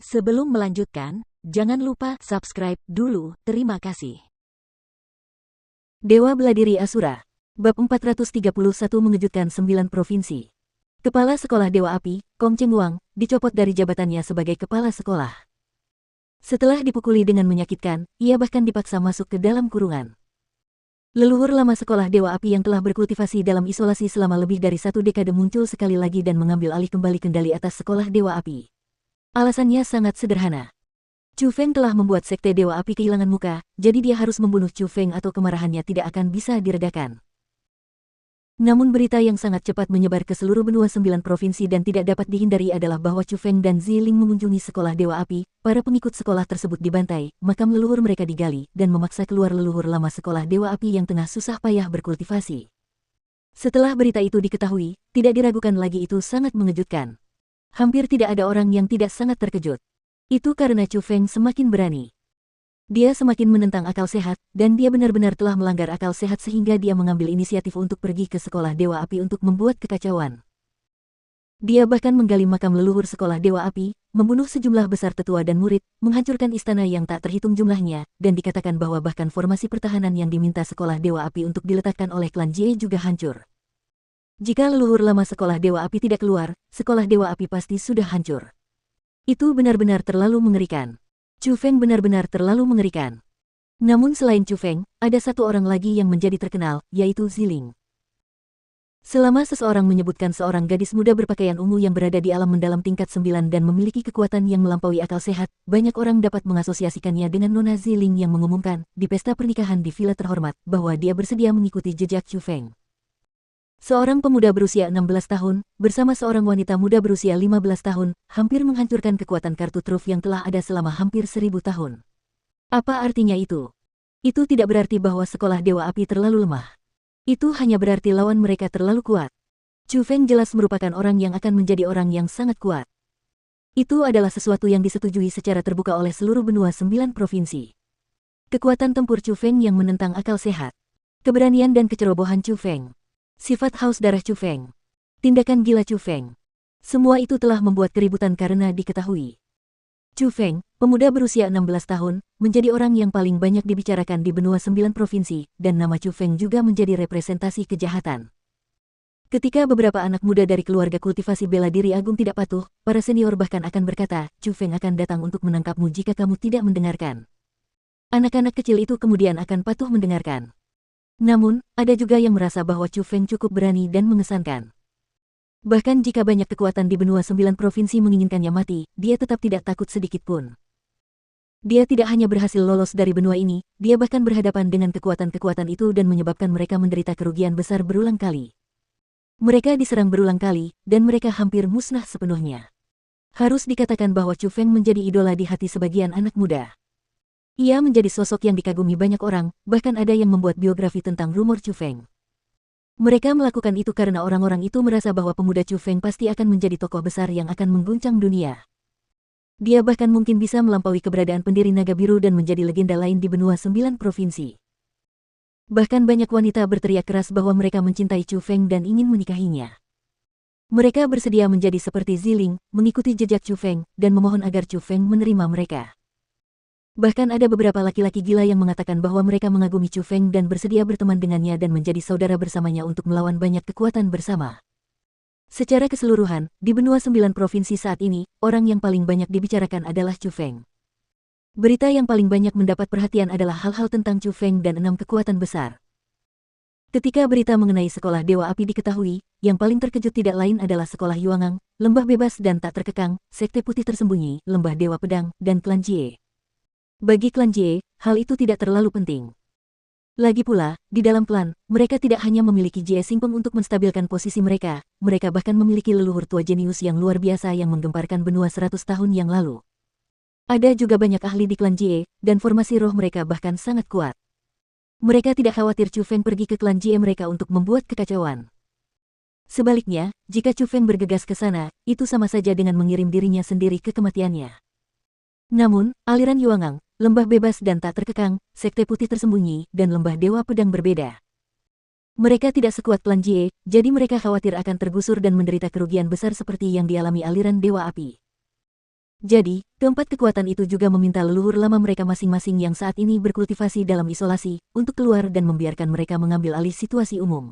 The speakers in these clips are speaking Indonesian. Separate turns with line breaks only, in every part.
Sebelum melanjutkan, jangan lupa subscribe dulu, terima kasih.
Dewa Beladiri Asura. Bab 431 mengejutkan 9 provinsi. Kepala Sekolah Dewa Api, Kong Cheng Wang, dicopot dari jabatannya sebagai kepala sekolah. Setelah dipukuli dengan menyakitkan, ia bahkan dipaksa masuk ke dalam kurungan. Leluhur lama Sekolah Dewa Api yang telah berkultivasi dalam isolasi selama lebih dari 1 dekade muncul sekali lagi dan mengambil alih kembali kendali atas Sekolah Dewa Api. Alasannya sangat sederhana. Chu Feng telah membuat Sekte Dewa Api kehilangan muka, jadi dia harus membunuh Chu Feng atau kemarahannya tidak akan bisa diredakan. Namun berita yang sangat cepat menyebar ke seluruh benua 9 provinsi dan tidak dapat dihindari adalah bahwa Chu Feng dan Ziling mengunjungi Sekolah Dewa Api. Para pengikut sekolah tersebut dibantai, makam leluhur mereka digali, dan memaksa keluar leluhur lama Sekolah Dewa Api yang tengah susah payah berkultivasi. Setelah berita itu diketahui, tidak diragukan lagi itu sangat mengejutkan. Hampir tidak ada orang yang tidak sangat terkejut. Itu karena Chu Feng semakin berani. Dia semakin menentang akal sehat, dan dia benar-benar telah melanggar akal sehat sehingga dia mengambil inisiatif untuk pergi ke Sekolah Dewa Api untuk membuat kekacauan. Dia bahkan menggali makam leluhur Sekolah Dewa Api, membunuh sejumlah besar tetua dan murid, menghancurkan istana yang tak terhitung jumlahnya, dan dikatakan bahwa bahkan formasi pertahanan yang diminta Sekolah Dewa Api untuk diletakkan oleh klan Jie juga hancur. Jika leluhur lama Sekolah Dewa Api tidak keluar, Sekolah Dewa Api pasti sudah hancur. Itu benar-benar terlalu mengerikan. Chu Feng benar-benar terlalu mengerikan. Namun selain Chu Feng, ada satu orang lagi yang menjadi terkenal, yaitu Ziling. Selama seseorang menyebutkan seorang gadis muda berpakaian ungu yang berada di alam mendalam tingkat 9 dan memiliki kekuatan yang melampaui akal sehat, banyak orang dapat mengasosiasikannya dengan Nona Ziling yang mengumumkan, di pesta pernikahan di villa terhormat, bahwa dia bersedia mengikuti jejak Chu Feng. Seorang pemuda berusia 16 tahun, bersama seorang wanita muda berusia 15 tahun, hampir menghancurkan kekuatan kartu truf yang telah ada selama hampir 1000 tahun. Apa artinya itu? Itu tidak berarti bahwa Sekolah Dewa Api terlalu lemah. Itu hanya berarti lawan mereka terlalu kuat. Chu Feng jelas merupakan orang yang akan menjadi orang yang sangat kuat. Itu adalah sesuatu yang disetujui secara terbuka oleh seluruh benua 9 provinsi. Kekuatan tempur Chu Feng yang menentang akal sehat. Keberanian dan kecerobohan Chu Feng. Sifat haus darah Chu Feng. Tindakan gila Chu Feng. Semua itu telah membuat keributan karena diketahui. Chu Feng, pemuda berusia 16 tahun, menjadi orang yang paling banyak dibicarakan di benua 9 provinsi, dan nama Chu Feng juga menjadi representasi kejahatan. Ketika beberapa anak muda dari keluarga kultivasi bela diri agung tidak patuh, para senior bahkan akan berkata, Chu Feng akan datang untuk menangkapmu jika kamu tidak mendengarkan. Anak-anak kecil itu kemudian akan patuh mendengarkan. Namun, ada juga yang merasa bahwa Chu Feng cukup berani dan mengesankan. Bahkan jika banyak kekuatan di benua 9 provinsi menginginkannya mati, dia tetap tidak takut sedikit pun. Dia tidak hanya berhasil lolos dari benua ini, dia bahkan berhadapan dengan kekuatan-kekuatan itu dan menyebabkan mereka menderita kerugian besar berulang kali. Mereka diserang berulang kali, dan mereka hampir musnah sepenuhnya. Harus dikatakan bahwa Chu Feng menjadi idola di hati sebagian anak muda. Ia menjadi sosok yang dikagumi banyak orang, bahkan ada yang membuat biografi tentang rumor Chu Feng. Mereka melakukan itu karena orang-orang itu merasa bahwa pemuda Chu Feng pasti akan menjadi tokoh besar yang akan mengguncang dunia. Dia bahkan mungkin bisa melampaui keberadaan pendiri Naga Biru dan menjadi legenda lain di benua 9 provinsi. Bahkan banyak wanita berteriak keras bahwa mereka mencintai Chu Feng dan ingin menikahinya. Mereka bersedia menjadi seperti Ziling, mengikuti jejak Chu Feng, dan memohon agar Chu Feng menerima mereka. Bahkan ada beberapa laki-laki gila yang mengatakan bahwa mereka mengagumi Chu Feng dan bersedia berteman dengannya dan menjadi saudara bersamanya untuk melawan banyak kekuatan bersama. Secara keseluruhan, di benua 9 provinsi saat ini, orang yang paling banyak dibicarakan adalah Chu Feng. Berita yang paling banyak mendapat perhatian adalah hal-hal tentang Chu Feng dan 6 kekuatan besar. Ketika berita mengenai Sekolah Dewa Api diketahui, yang paling terkejut tidak lain adalah Sekolah Yuangang, Lembah Bebas dan Tak Terkekang, Sekte Putih Tersembunyi, Lembah Dewa Pedang, dan Klan Jie. Bagi klan Jie, hal itu tidak terlalu penting. Lagi pula, di dalam klan, mereka tidak hanya memiliki Jie Xingpeng untuk menstabilkan posisi mereka, mereka bahkan memiliki leluhur tua jenius yang luar biasa yang menggemparkan benua 100 tahun yang lalu. Ada juga banyak ahli di klan Jie, dan formasi roh mereka bahkan sangat kuat. Mereka tidak khawatir Chu Feng pergi ke klan Jie mereka untuk membuat kekacauan. Sebaliknya, jika Chu Feng bergegas ke sana, itu sama saja dengan mengirim dirinya sendiri ke kematiannya. Namun, aliran Yuangang, Lembah Bebas dan Tak Terkekang, Sekte Putih Tersembunyi, dan Lembah Dewa Pedang berbeda. Mereka tidak sekuat klan Jie, jadi mereka khawatir akan tergusur dan menderita kerugian besar seperti yang dialami aliran Dewa Api. Jadi, keempat kekuatan itu juga meminta leluhur lama mereka masing-masing yang saat ini berkultivasi dalam isolasi, untuk keluar dan membiarkan mereka mengambil alih situasi umum.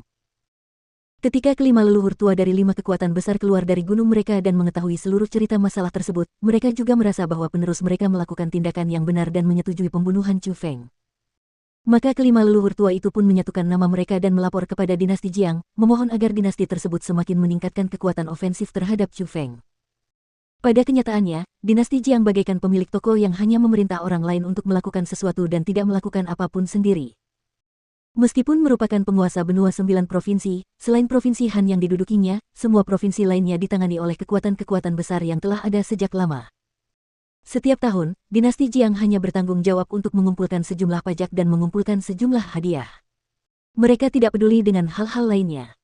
Ketika kelima leluhur tua dari 5 kekuatan besar keluar dari gunung mereka dan mengetahui seluruh cerita masalah tersebut, mereka juga merasa bahwa penerus mereka melakukan tindakan yang benar dan menyetujui pembunuhan Chu Feng. Maka kelima leluhur tua itu pun menyatukan nama mereka dan melapor kepada dinasti Jiang, memohon agar dinasti tersebut semakin meningkatkan kekuatan ofensif terhadap Chu Feng. Pada kenyataannya, dinasti Jiang bagaikan pemilik toko yang hanya memerintah orang lain untuk melakukan sesuatu dan tidak melakukan apapun sendiri. Meskipun merupakan penguasa benua 9 provinsi, selain provinsi Han yang didudukinya, semua provinsi lainnya ditangani oleh kekuatan-kekuatan besar yang telah ada sejak lama. Setiap tahun, dinasti Jiang hanya bertanggung jawab untuk mengumpulkan sejumlah pajak dan mengumpulkan sejumlah hadiah. Mereka tidak peduli dengan hal-hal lainnya.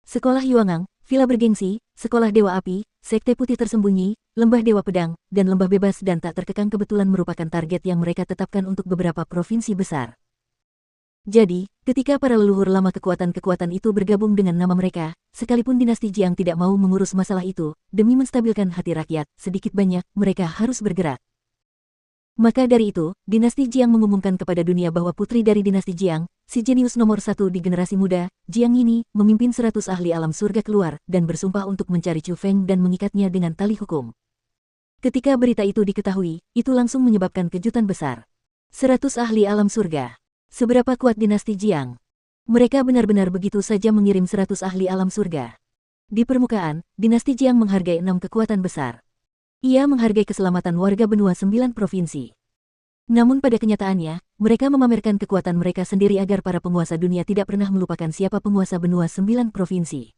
Sekolah Yuangang, Villa Bergengsi, Sekolah Dewa Api, Sekte Putih Tersembunyi, Lembah Dewa Pedang, dan Lembah Bebas dan Tak Terkekang kebetulan merupakan target yang mereka tetapkan untuk beberapa provinsi besar. Jadi, ketika para leluhur lama kekuatan-kekuatan itu bergabung dengan nama mereka, sekalipun dinasti Jiang tidak mau mengurus masalah itu, demi menstabilkan hati rakyat, sedikit banyak, mereka harus bergerak. Maka dari itu, dinasti Jiang mengumumkan kepada dunia bahwa putri dari dinasti Jiang, si jenius nomor 1 di generasi muda, Jiang Yini, memimpin 100 ahli alam surga keluar dan bersumpah untuk mencari Chu Feng dan mengikatnya dengan tali hukum. Ketika berita itu diketahui, itu langsung menyebabkan kejutan besar. 100 ahli alam surga. Seberapa kuat dinasti Jiang? Mereka benar-benar begitu saja mengirim 100 ahli alam surga. Di permukaan, dinasti Jiang menghargai 6 kekuatan besar. Ia menghargai keselamatan warga benua 9 provinsi. Namun pada kenyataannya, mereka memamerkan kekuatan mereka sendiri agar para penguasa dunia tidak pernah melupakan siapa penguasa benua 9 provinsi.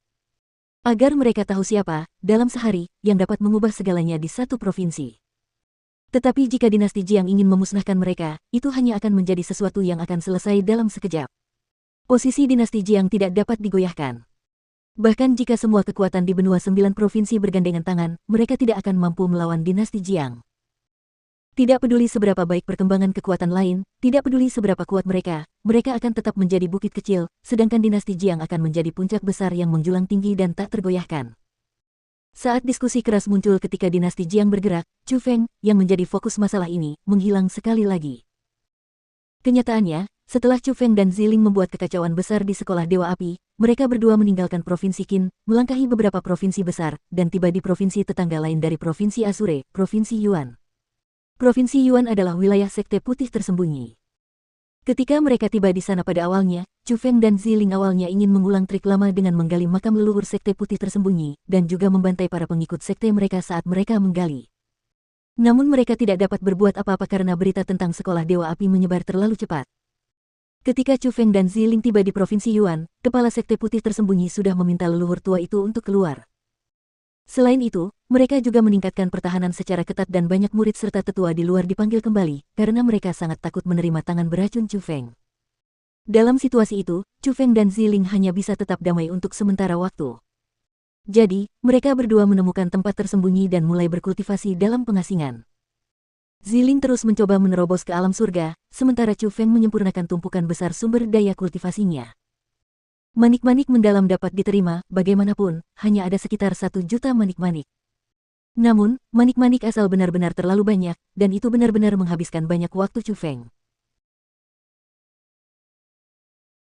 Agar mereka tahu siapa, dalam sehari, yang dapat mengubah segalanya di satu provinsi. Tetapi jika dinasti Jiang ingin memusnahkan mereka, itu hanya akan menjadi sesuatu yang akan selesai dalam sekejap. Posisi dinasti Jiang tidak dapat digoyahkan. Bahkan jika semua kekuatan di benua 9 provinsi bergandengan tangan, mereka tidak akan mampu melawan dinasti Jiang. Tidak peduli seberapa baik perkembangan kekuatan lain, tidak peduli seberapa kuat mereka akan tetap menjadi bukit kecil, sedangkan dinasti Jiang akan menjadi puncak besar yang menjulang tinggi dan tak tergoyahkan. Saat diskusi keras muncul ketika dinasti Jiang bergerak, Chu Feng, yang menjadi fokus masalah ini, menghilang sekali lagi. Kenyataannya, setelah Chu Feng dan Ziling membuat kekacauan besar di Sekolah Dewa Api, mereka berdua meninggalkan Provinsi Qin, melangkahi beberapa provinsi besar, dan tiba di provinsi tetangga lain dari Provinsi Asure, Provinsi Yuan. Provinsi Yuan adalah wilayah Sekte Putih Tersembunyi. Ketika mereka tiba di sana pada awalnya, Chu Feng dan Ziling awalnya ingin mengulang trik lama dengan menggali makam leluhur Sekte Putih Tersembunyi, dan juga membantai para pengikut sekte mereka saat mereka menggali. Namun mereka tidak dapat berbuat apa-apa karena berita tentang Sekolah Dewa Api menyebar terlalu cepat. Ketika Chu Feng dan Ziling tiba di Provinsi Yuan, kepala Sekte Putih Tersembunyi sudah meminta leluhur tua itu untuk keluar. Selain itu, mereka juga meningkatkan pertahanan secara ketat dan banyak murid serta tetua di luar dipanggil kembali, karena mereka sangat takut menerima tangan beracun Chu Feng. Dalam situasi itu, Chu Feng dan Ziling hanya bisa tetap damai untuk sementara waktu. Jadi, mereka berdua menemukan tempat tersembunyi dan mulai berkultivasi dalam pengasingan. Ziling terus mencoba menerobos ke alam surga, sementara Chu Feng menyempurnakan tumpukan besar sumber daya kultivasinya. Manik-manik mendalam dapat diterima, bagaimanapun, hanya ada sekitar 1 juta manik-manik. Namun, manik-manik asal benar-benar terlalu banyak, dan itu benar-benar menghabiskan banyak waktu Chu Feng.